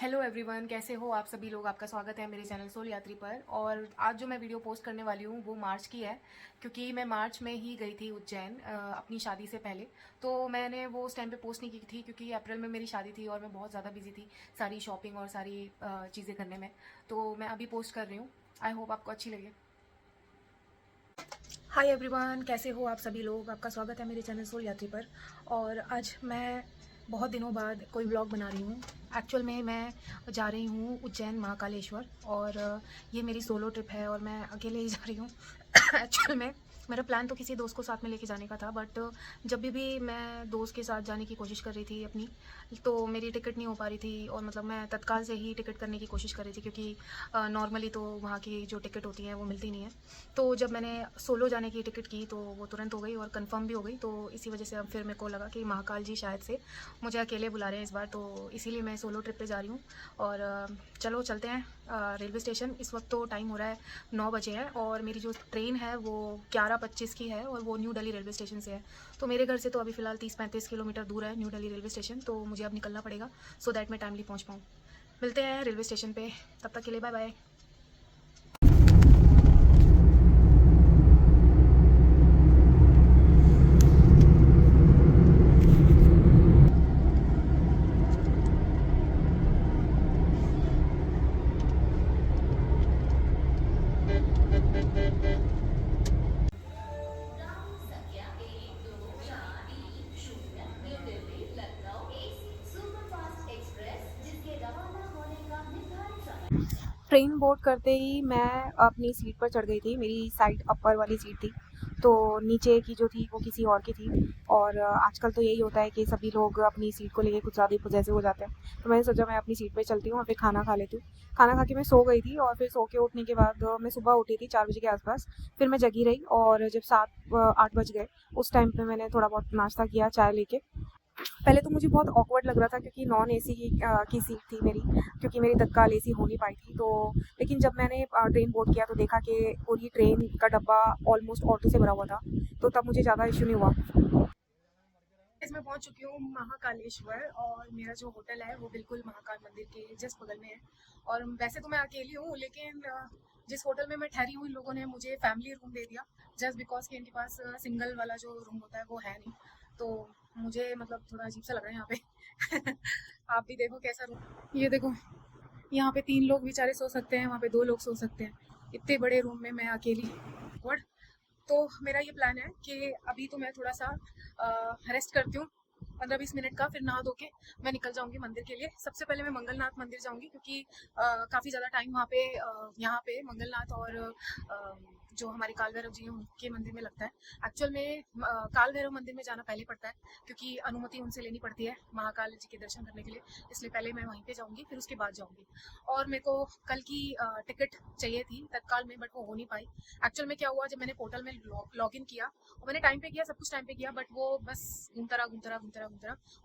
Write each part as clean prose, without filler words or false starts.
Hello everyone, कैसे हो आप सभी लोग। आपका स्वागत है मेरे चैनल सोल यात्री पर। और आज जो मैं वीडियो पोस्ट करने वाली हूँ वो मार्च की है, क्योंकि मैं मार्च में ही गई थी उज्जैन अपनी शादी से पहले। तो मैंने वो उस टाइम पे पोस्ट नहीं की थी क्योंकि अप्रैल में मेरी शादी थी और मैं बहुत ज़्यादा बिजी थी सारी शॉपिंग और सारी चीज़ें करने में। तो मैं अभी पोस्ट कर रही हूँ। आई होप आपको अच्छी लगे। हाय एवरीवन, कैसे हो आप सभी लोग। आपका स्वागत है मेरे चैनल सोल यात्री पर। और आज मैं बहुत दिनों बाद कोई व्लॉग बना रही हूँ। एक्चुअल में मैं जा रही हूँ उज्जैन महाकालेश्वर, और ये मेरी सोलो ट्रिप है और मैं अकेले ही जा रही हूँ। एक्चुअल में मेरा प्लान तो किसी दोस्त को साथ में लेके जाने का था, बट जब भी मैं दोस्त के साथ जाने की कोशिश कर रही थी अपनी, तो मेरी टिकट नहीं हो पा रही थी। और मतलब मैं तत्काल से ही टिकट करने की कोशिश कर रही थी, क्योंकि नॉर्मली तो वहाँ की जो टिकट होती है वो मिलती नहीं है। तो जब मैंने सोलो जाने की टिकट की तो वो तुरंत हो गई और कंफर्म भी हो गई। तो इसी वजह से अब फिर मेरे को लगा कि महाकाल जी शायद से मुझे अकेले बुला रहे हैं इस बार, तो इसीलिए मैं सोलो ट्रिप पे जा रही हूँ। और चलो चलते हैं रेलवे स्टेशन। इस वक्त तो टाइम हो रहा है 9 बजे है, और मेरी जो ट्रेन है वो 11:25 की है, और वो न्यू दिल्ली रेलवे स्टेशन से है। तो मेरे घर से तो अभी फ़िलहाल 30-35 किलोमीटर दूर है न्यू दिल्ली रेलवे स्टेशन, तो मुझे अब निकलना पड़ेगा सो दैट मैं टाइमली पहुँच पाऊँ। मिलते हैं रेलवे स्टेशन पे, तब तक के लिए बाय बाय। ट्रेन बोर्ड करते ही मैं अपनी सीट पर चढ़ गई थी। मेरी साइड अपर वाली सीट थी, तो नीचे की जो थी वो किसी और की थी। और आजकल तो यही होता है कि सभी लोग अपनी सीट को लेके कुछ ज़्यादा ही पॉसेसिव हो जाते हैं। तो मैंने सोचा मैं अपनी सीट पे चलती हूँ और फिर खाना खा लेती हूँ। खाना खा के मैं सो गई थी, और फिर सो के उठने के बाद मैं सुबह उठी थी 4 बजे के आसपास। फिर मैं जगी रही, और जब 7-8 बज गए उस टाइम पे मैंने थोड़ा बहुत नाश्ता किया चाय लेके। पहले तो मुझे बहुत ऑकवर्ड लग रहा था, क्योंकि नॉन एसी की सीट थी मेरी, क्योंकि मेरी तत्काल एसी हो नहीं पाई थी। तो लेकिन जब मैंने ट्रेन बोर्ड किया तो देखा कि पूरी ट्रेन का डब्बा ऑलमोस्ट ऑटो से भरा हुआ था, तो तब मुझे ज़्यादा इशू नहीं हुआ। मैं पहुंच चुकी हूँ महाकालेश्वर, और मेरा जो होटल है वो बिल्कुल महाकाल मंदिर के जस्ट बगल में है। और वैसे तो मैं अकेली हूँ, लेकिन जिस होटल में मैं ठहरी हूँ इन लोगों ने मुझे फैमिली रूम दे दिया, जस्ट बिकॉज कि इनके पास सिंगल वाला जो रूम होता है वो है नहीं। तो मुझे मतलब थोड़ा अजीब सा लग रहा है यहाँ पे। आप भी देखो कैसा रूम, ये देखो, यहाँ पे 3 लोग बेचारे सो सकते हैं, वहाँ पे 2 लोग सो सकते हैं। इतने बड़े रूम में मैं अकेली। What? तो मेरा ये प्लान है कि अभी तो मैं थोड़ा सा रेस्ट करती हूँ 15-20 मिनट का, फिर नहा धो के मैं निकल जाऊंगी मंदिर के लिए। सबसे पहले मैं मंगलनाथ मंदिर जाऊंगी, क्योंकि काफ़ी ज़्यादा टाइम वहाँ पे यहाँ पे मंगलनाथ और जो हमारे काल भैरव जी हैं उनके मंदिर में लगता है। एक्चुअल में काल भैरव मंदिर में जाना पहले पड़ता है, क्योंकि अनुमति उनसे लेनी पड़ती है महाकाल जी के दर्शन करने के लिए। इसलिए पहले मैं वहीं पे जाऊंगी, फिर उसके बाद जाऊंगी। और मेरे को कल की टिकट चाहिए थी तत्काल में, बट वो हो नहीं पाई। एक्चुअल में क्या हुआ, जब मैंने पोर्टल में लॉग इन किया और मैंने टाइम पे किया, सब कुछ टाइम पे किया, बट वो बस घूमता रहा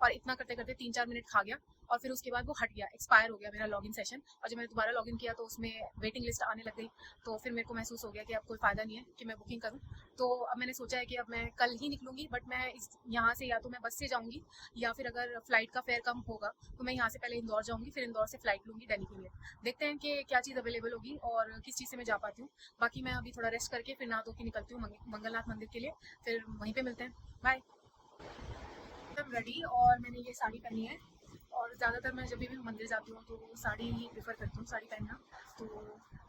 और इतना करते करते 3-4 मिनट खा गया। और फिर उसके बाद वो हट गया, एक्सपायर हो गया मेरा लॉगिन सेशन। और जब मैंने दोबारा लॉगिन किया तो उसमें वेटिंग लिस्ट आने लग गई। तो फिर मेरे को महसूस हो गया कि अब कोई फ़ायदा नहीं है कि मैं बुकिंग करूँ। तो अब मैंने सोचा है कि अब मैं कल ही निकलूँगी, बट मैं इस यहाँ से या तो मैं बस से जाऊँगी, या फिर अगर फ़्लाइट का फेयर कम होगा तो मैं यहाँ से पहले इंदौर जाऊँगी, फिर इंदौर से फ़्लाइट लूँगी दिल्ली के लिए। देखते हैं कि क्या चीज़ अवेलेबल होगी और किस चीज़ से मैं जा पाती हूँ। बाकी मैं अभी थोड़ा रेस्ट करके फिर नहा धो के निकलती हूँ मंगलनाथ मंदिर के लिए, फिर वहीं पे मिलते हैं। बाय। एकदम रेडी, और मैंने ये साड़ी पहनी है। और ज़्यादातर मैं जब भी मंदिर जाती हूँ तो साड़ी ही प्रेफर करती हूँ, साड़ी पहनना। तो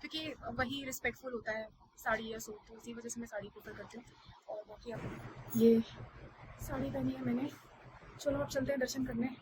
क्योंकि वही रिस्पेक्टफुल होता है, साड़ी या सूट, तो इसी वजह से मैं साड़ी प्रेफर करती हूँ। और बाकी आप ये साड़ी पहनी है मैंने। चलो अब चलते हैं दर्शन करने।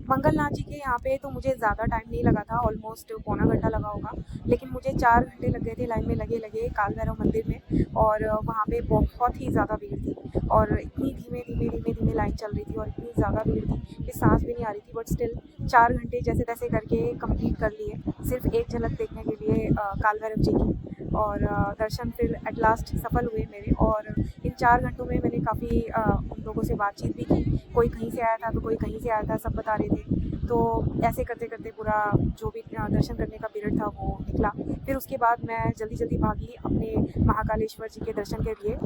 मंगलनाथ जी के यहाँ पे तो मुझे ज़्यादा टाइम नहीं लगा था, ऑलमोस्ट पौना घंटा लगा होगा। लेकिन मुझे 4 घंटे लग गए थे लाइन में लगे लगे काल भैरव मंदिर में। और वहाँ पे बहुत ही ज़्यादा भीड़ थी, और इतनी धीमे धीमे लाइन चल रही थी, और इतनी ज़्यादा भीड़ थी कि सांस भी नहीं आ रही थी। बट स्टिल 4 घंटे जैसे तैसे करके कंप्लीट कर लिए, सिर्फ एक झलक देखने के लिए काल भैरव जी की। और दर्शन फिर एट लास्ट सफल हुए मेरे। और इन 4 घंटों में मैंने काफ़ी उन लोगों से बातचीत भी की। कोई कहीं से आया था तो कोई कहीं से आया था, सब बता रहे थे। तो ऐसे करते करते पूरा जो भी दर्शन करने का पीरियड था वो निकला। फिर उसके बाद मैं जल्दी जल्दी भागी अपने महाकालेश्वर जी के दर्शन के लिए।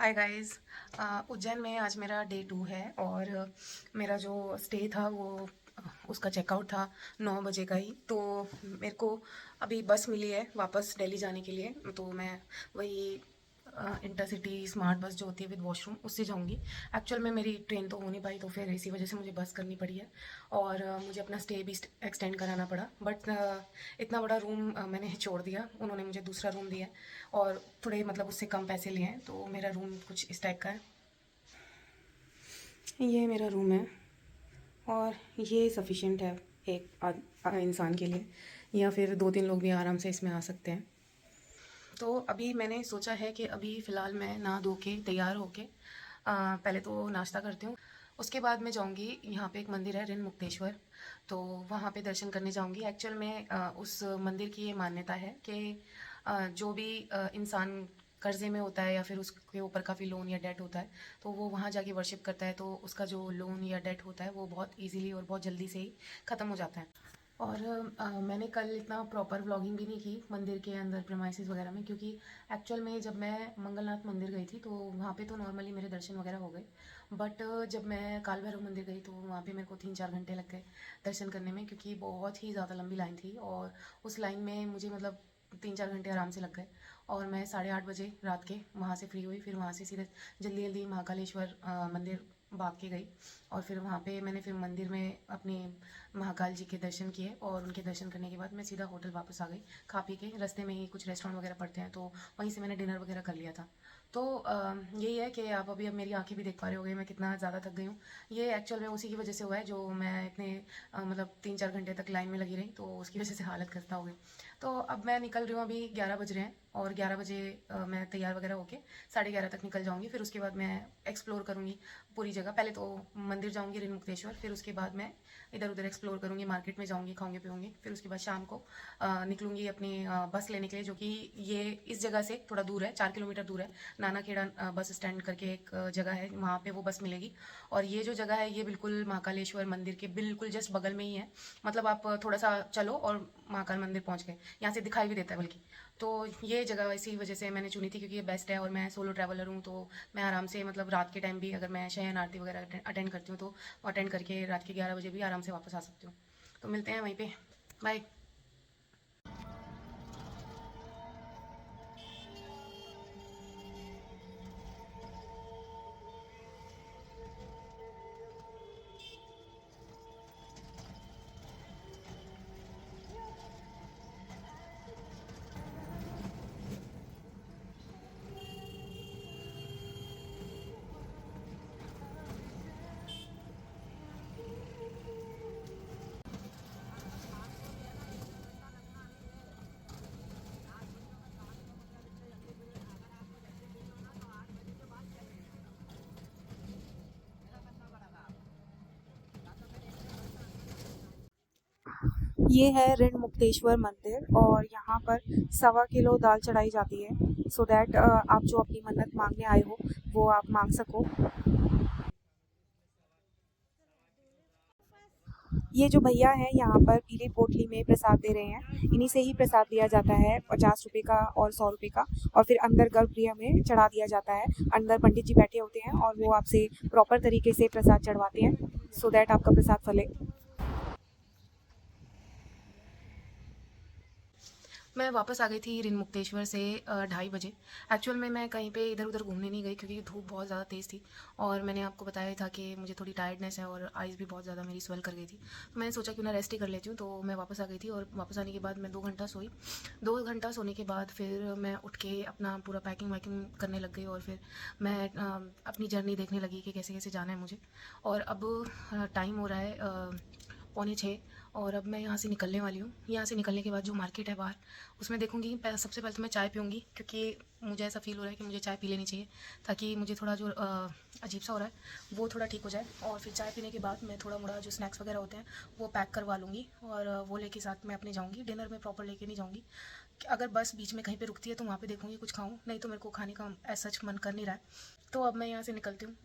Hi guys. उज्जैन में आज मेरा डे 2 है और मेरा जो स्टे था वो उसका चेकआउट था 9 बजे का ही। तो मेरे को अभी बस मिली है वापस दिल्ली जाने के लिए। तो मैं वही इंटरसिटी स्मार्ट बस जो होती है विद वॉशरूम उससे जाऊंगी। एक्चुअल में मेरी ट्रेन तो हो नहीं पाई, तो फिर इसी वजह से मुझे बस करनी पड़ी है और मुझे अपना स्टे भी एक्सटेंड कराना पड़ा। बट इतना बड़ा रूम मैंने छोड़ दिया, उन्होंने मुझे दूसरा रूम दिया है और थोड़े मतलब उससे कम पैसे लिए हैं। तो मेरा रूम कुछ इस टाइप का है। ये मेरा रूम है और ये सफिशिएंट है एक इंसान के लिए, या फिर 2-3 लोग भी आराम से इसमें आ सकते हैं। तो अभी मैंने सोचा है कि अभी फ़िलहाल मैं नहा धो के तैयार होके पहले तो नाश्ता करती हूँ। उसके बाद मैं जाऊँगी, यहाँ पे एक मंदिर है ऋण मुक्तेश्वर, तो वहाँ पे दर्शन करने जाऊँगी। एक्चुअल में उस मंदिर की ये मान्यता है कि जो भी इंसान कर्ज़े में होता है या फिर उसके ऊपर काफ़ी लोन या डेट होता है, तो वो वहाँ जाके वर्शिप करता है तो उसका जो लोन या डेट होता है वो बहुत ईज़िली और बहुत जल्दी से ही ख़त्म हो जाता है। और मैंने कल इतना प्रॉपर व्लॉगिंग भी नहीं की मंदिर के अंदर प्रेमाइसेस वगैरह में, क्योंकि एक्चुअल में जब मैं मंगलनाथ मंदिर गई थी तो वहाँ पे तो नॉर्मली मेरे दर्शन वगैरह हो गए। बट जब मैं काल भैरव मंदिर गई तो वहाँ पे मेरे को 3-4 घंटे लग गए दर्शन करने में, क्योंकि बहुत ही ज़्यादा लंबी लाइन थी और उस लाइन में मुझे मतलब 3-4 घंटे आराम से लग गए। और मैं 8:30 बजे रात के वहाँ से फ्री हुई, फिर वहाँ से सीधे जल्दी जल्दी महाकालेश्वर मंदिर भाग के गई। और फिर वहाँ पे मैंने फिर मंदिर में अपने महाकाल जी के दर्शन किए और उनके दर्शन करने के बाद मैं सीधा होटल वापस आ गई। खा पी के रास्ते में ही कुछ रेस्टोरेंट वगैरह पड़ते हैं तो वहीं से मैंने डिनर वगैरह कर लिया था। तो यही है कि आप अभी अब मेरी आंखें भी देख पा रहे होगे मैं कितना ज़्यादा थक गई हूँ। ये एक्चुअल में उसी की वजह से हुआ है जो मैं इतने मतलब 3-4 घंटे तक लाइन में लगी रही, तो उसकी वजह से हालत खस्ता हो गई। तो अब मैं निकल रही हूँ, अभी 11 बज रहे हैं और 11 बजे मैं तैयार वगैरह होके 11:30 तक निकल जाऊँगी। फिर उसके बाद मैं एक्सप्लोर करूँगी पूरी जगह। पहले तो मंदिर जाऊँगी ऋण मुक्तेश्वर, फिर उसके बाद मैं इधर उधर एक्सप्लोर करूँगी, मार्केट में जाऊँगी, खाऊँगी पीऊँगी। फिर उसके बाद शाम को निकलूँगी अपनी बस लेने के लिए, जो कि ये इस जगह से थोड़ा दूर है, 4 किलोमीटर दूर है। नाना खेड़ा बस स्टैंड करके एक जगह है, वहाँ पे वो बस मिलेगी। और ये जो जगह है ये बिल्कुल महाकालेश्वर मंदिर के बिल्कुल जस्ट बगल में ही है। मतलब आप थोड़ा सा चलो और महाकाल मंदिर पहुँच गए, यहाँ से दिखाई भी देता है बल्कि। तो ये जगह इसी वजह से मैंने चुनी थी क्योंकि ये बेस्ट है और मैं सोलो ट्रैवलर हूँ, तो मैं आराम से मतलब रात के टाइम भी अगर मैं शयन आरती वगैरह अटेंड करती हूँ तो अटेंड करके रात के 11 बजे भी आराम से वापस आ सकती हूँ। तो मिलते हैं वहीं पे। बाय। ये है ऋण मुक्तेश्वर मंदिर और यहाँ पर 1.25 किलो दाल चढ़ाई जाती है सो दैट आप जो अपनी मन्नत मांगने आए हो वो आप मांग सको। ये जो भैया हैं यहाँ पर पीली पोटली में प्रसाद दे रहे हैं, इन्हीं से ही प्रसाद दिया जाता है 50 रुपये का और 100 रुपये का। और फिर अंदर गर्भगृह में चढ़ा दिया जाता है। अंदर पंडित जी बैठे होते हैं और वो आपसे प्रॉपर तरीके से प्रसाद चढ़वाते हैं सो दैट आपका प्रसाद फले। मैं वापस आ गई थी ऋण मुक्तेश्वर से 2:30 बजे। एक्चुअल में मैं कहीं पे इधर उधर घूमने नहीं गई क्योंकि धूप बहुत ज़्यादा तेज़ थी और मैंने आपको बताया ही था कि मुझे थोड़ी टायर्डनेस है और आइज़ भी बहुत ज़्यादा मेरी स्वेल कर गई थी। तो मैंने सोचा क्यों ना रेस्ट ही कर लेती हूँ, तो मैं वापस आ गई थी और वापस आने के बाद मैं 2 घंटा सोई। 2 घंटा सोने के बाद फिर मैं उठ के अपना पूरा पैकिंग वैकिंग करने लग गई और फिर मैं अपनी जर्नी देखने लगी कि कैसे कैसे जाना है मुझे। और अब टाइम हो रहा है 5:45 और अब मैं यहाँ से निकलने वाली हूँ। यहाँ से निकलने के बाद जो मार्केट है बाहर उसमें देखूँगी। सबसे पहले तो मैं चाय पीऊँगी क्योंकि मुझे ऐसा फ़ील हो रहा है कि मुझे चाय पी लेनी चाहिए ताकि मुझे थोड़ा जो अजीब सा हो रहा है वो थोड़ा ठीक हो जाए। और फिर चाय पीने के बाद मैं थोड़ा मोड़ा जो स्नैक्स वगैरह होते हैं वो पैक करवा लूँगी और वो लेके साथ में अपने जाऊँगी। डिनर में प्रॉपर लेके नहीं जाऊँगी, अगर बस बीच में कहीं पे रुकती है तो वहाँ पे देखूँगी कुछ खाऊँ, नहीं तो मेरे को खाने का ऐसा सच मन कर नहीं रहा है। तो अब मैं यहाँ से निकलती हूँ।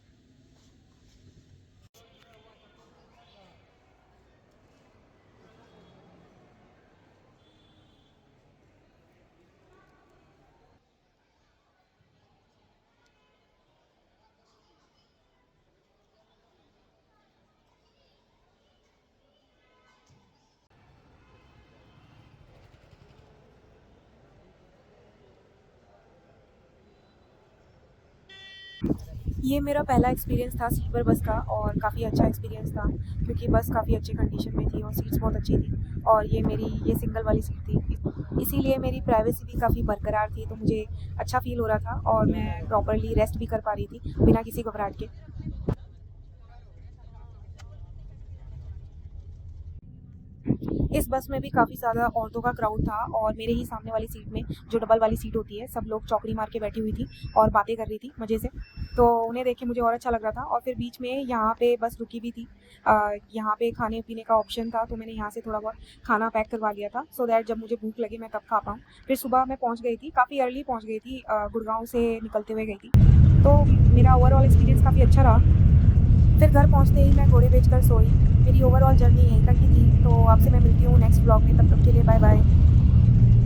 ये मेरा पहला एक्सपीरियंस था स्लीपर बस का और काफ़ी अच्छा एक्सपीरियंस था क्योंकि बस काफ़ी अच्छी कंडीशन में थी और सीट्स बहुत अच्छी थी और ये सिंगल वाली सीट थी। इसीलिए मेरी प्राइवेसी भी काफ़ी बरकरार थी, तो मुझे अच्छा फ़ील हो रहा था और मैं प्रॉपर्ली रेस्ट भी कर पा रही थी बिना किसी घबराहट के। इस बस में भी काफ़ी ज़्यादा औरतों का क्राउड था और मेरे ही सामने वाली सीट में, जो डबल वाली सीट होती है, सब लोग चौकड़ी मार के बैठी हुई थी और बातें कर रही थी मज़े से। तो उन्हें देख के मुझे और अच्छा लग रहा था और फिर बीच में यहाँ पे बस रुकी भी थी। यहाँ पे खाने-पीने का ऑप्शन था, तो मैंने यहाँ से थोड़ा बहुत खाना पैक करवा लिया था सो दैट जब मुझे भूख लगे मैं तब खा पाऊँ। फिर सुबह मैं पहुँच गई थी, काफ़ी अर्ली पहुँच गई थी, गुड़गाँव से निकलते हुए गई थी। तो मेरा ओवरऑल एक्सपीरियंस काफ़ी अच्छा रहा। फिर घर पहुँचते ही मैं घोड़े बेचकर सोई। मेरी ओवरऑल जर्नी यहीं तक की थी। तो आपसे मैं मिलती हूँ नेक्स्ट व्लॉग में, तब तक के लिए बाय बाय।